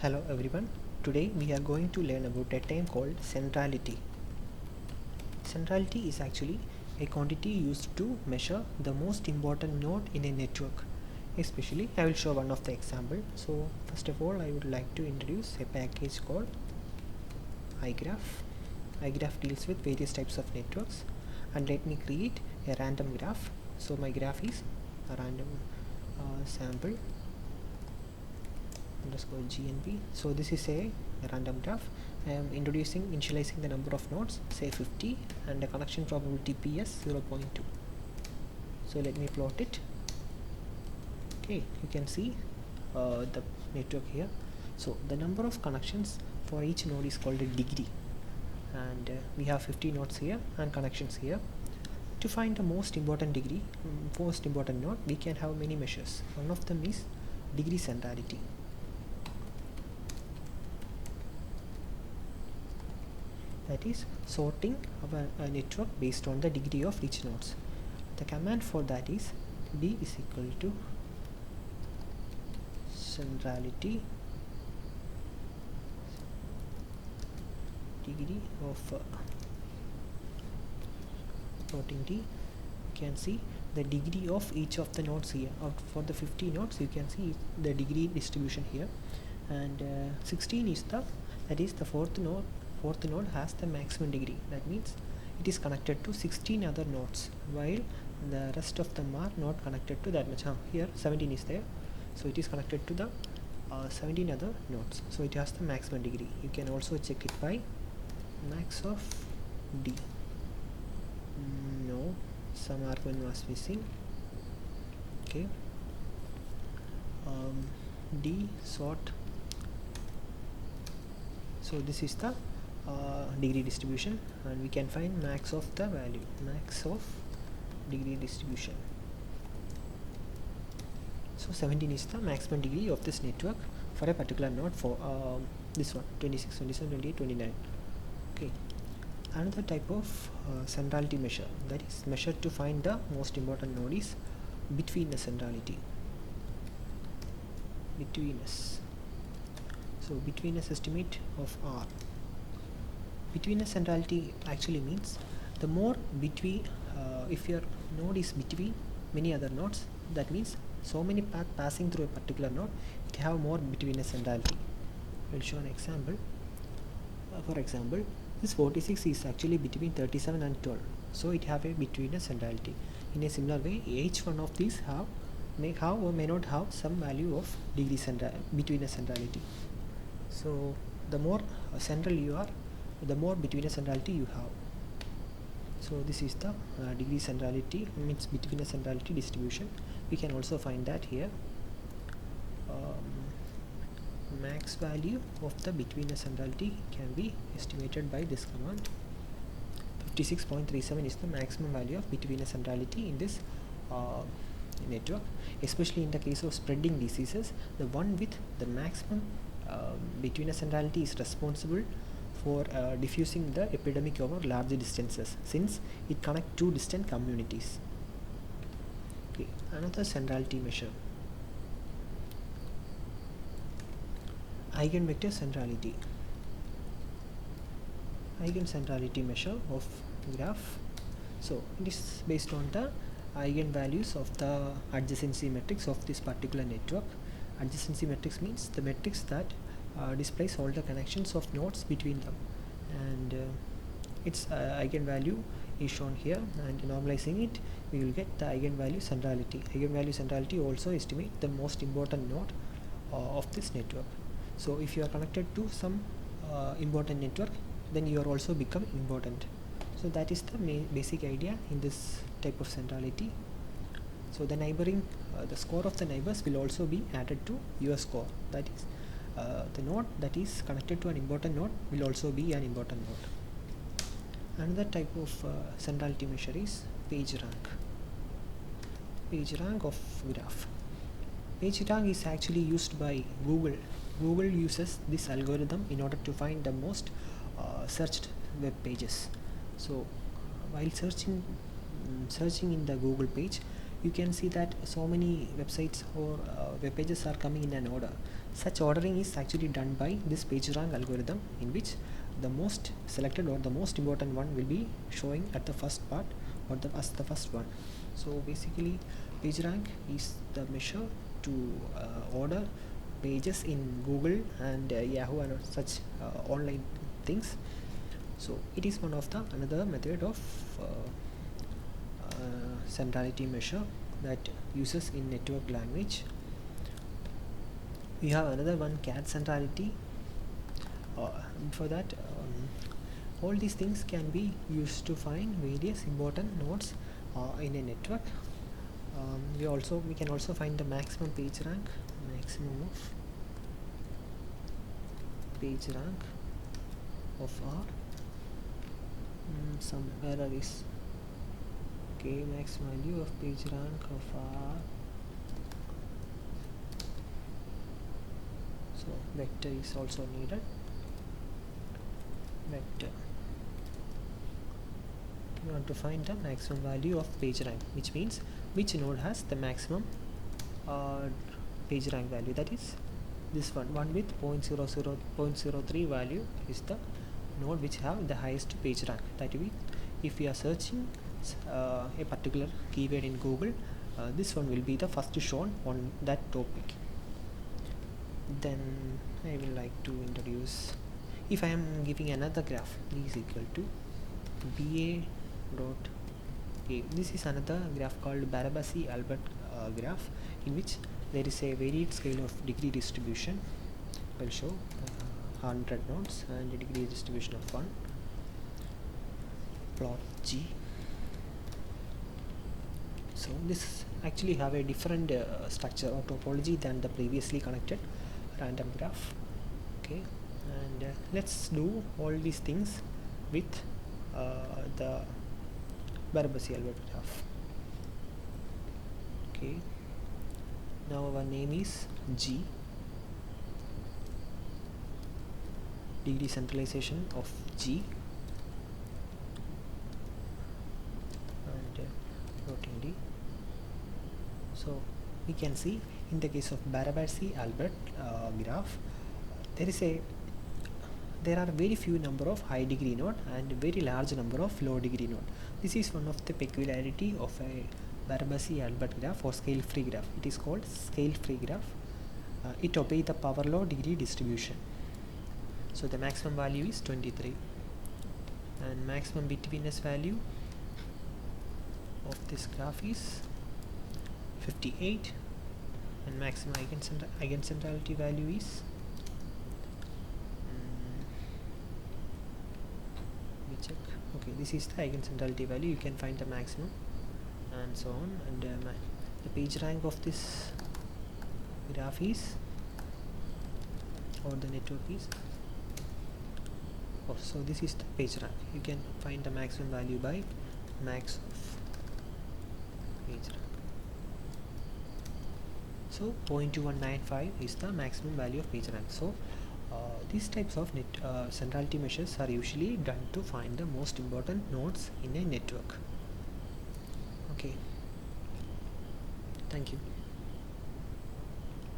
Hello everyone. Today we are going to learn about a term called centrality. Centrality is actually a quantity used to measure the most important node in a network. Especially, I will show one of the example. So first of all, I would like to introduce a package called igraph. Igraph deals with various types of networks, and let me create a random graph. So my graph is a random sample underscore gnp. So this is a random graph. I am initializing the number of nodes, say 50, and the connection probability ps 0.2. So let me plot it. Okay, you can see the network here. So the number of connections for each node is called a degree, and we have 50 nodes here and connections here. To find the most important degree, most important node, we can have many measures. One of them is degree centrality. That is sorting our network based on the degree of each nodes. The command for that is d is equal to centrality degree of plotting d. You can see the degree of each of the nodes here. For the 50 nodes, you can see the degree distribution here, and 16 is the fourth node. Fourth node has the maximum degree. That means it is connected to 16 other nodes, while the rest of them are not connected to that much. Here 17 is there, so it is connected to the 17 other nodes, so it has the maximum degree. You can also check it by max of d. No, some argument was missing. Okay, d sort. So this is the degree distribution, and we can find max of the value, max of degree distribution. So 17 is the maximum degree of this network for a particular node, for this one 26, 27, 28, 29. Okay, another type of centrality measure, that is measured to find the most important node, is betweenness centrality. Betweenness. So betweenness estimate of R. Betweenness centrality actually means the more between, if your node is between many other nodes, that means so many paths passing through a particular node, it have more betweenness centrality. I will show an example. For example, this 46 is actually between 37 and 12, so it have a betweenness centrality. In a similar way, each one of these may have or may not have some value of degree betweenness centrality. So the more central you are, the more betweenness centrality you have. So this is the degree centrality, means betweenness centrality distribution. We can also find that here. Max value of the betweenness centrality can be estimated by this command. 56.37 is the maximum value of betweenness centrality in this network. Especially in the case of spreading diseases, the one with the maximum betweenness centrality is responsible for diffusing the epidemic over large distances, since it connects two distant communities. Okay, another centrality measure, eigenvector centrality. Eigencentrality measure of graph. So it is based on the eigenvalues of the adjacency matrix of this particular network. Adjacency matrix means the matrix that displays all the connections of nodes between them, and its eigenvalue is shown here, and normalizing it, we will get the eigenvalue centrality. Eigenvalue centrality also estimate the most important node of this network. So if you are connected to some important network, then you are also become important. So that is the basic idea in this type of centrality. So the neighboring, the score of the neighbors will also be added to your score. That is, the node that is connected to an important node will also be an important node. Another type of centrality measure is page rank. Page rank of graph. Page rank is actually used by Google. Google uses this algorithm in order to find the most searched web pages. So while searching in the Google page, you can see that so many websites or web pages are coming in an order. Such ordering is actually done by this PageRank algorithm, in which the most selected or the most important one will be showing at the first part, or as the first one. So basically PageRank is the measure to order pages in Google and Yahoo and such online things. So it is one of the another method of centrality measure that uses in network language. We have another one, cat centrality. For that, all these things can be used to find various important nodes in a network. We can also find the maximum page rank of R. Some error is max value of page rank of R. So vector is also needed. Vector, we want to find the maximum value of page rank, which means which node has the maximum page rank value. That is this one with 0.03 value is the node which have the highest page rank. That means if we are searching a particular keyword in Google, this one will be the first shown on that topic. Then I will like to introduce, if I am giving another graph, B is equal to BA dot A. This is another graph called Barabasi-Albert graph, in which there is a varied scale of degree distribution. I will show 100 nodes and a degree distribution of 1. Plot G. So this actually have a different structure or topology than the previously connected random graph. Okay, and let's do all these things with the Barabasi-Albert graph. Okay, now our name is G, degree centralization of G, and floating D. So we can see in the case of Barabasi-Albert graph, there are very few number of high degree node and very large number of low degree node. This is one of the peculiarity of a Barabasi-Albert graph or scale free graph. It is called scale free graph. It obeys the power law degree distribution. So the maximum value is 23, and maximum betweenness value of this graph is 58, and maximum eigencentrality value is let me check. Okay, this is the eigencentrality value. You can find the maximum and so on, and the page rank of this graph is, or the network is, so this is the page rank. You can find the maximum value by max of page rank. So 0.2195 is the maximum value of page rank. So these types of centrality measures are usually done to find the most important nodes in a network. Okay, thank you.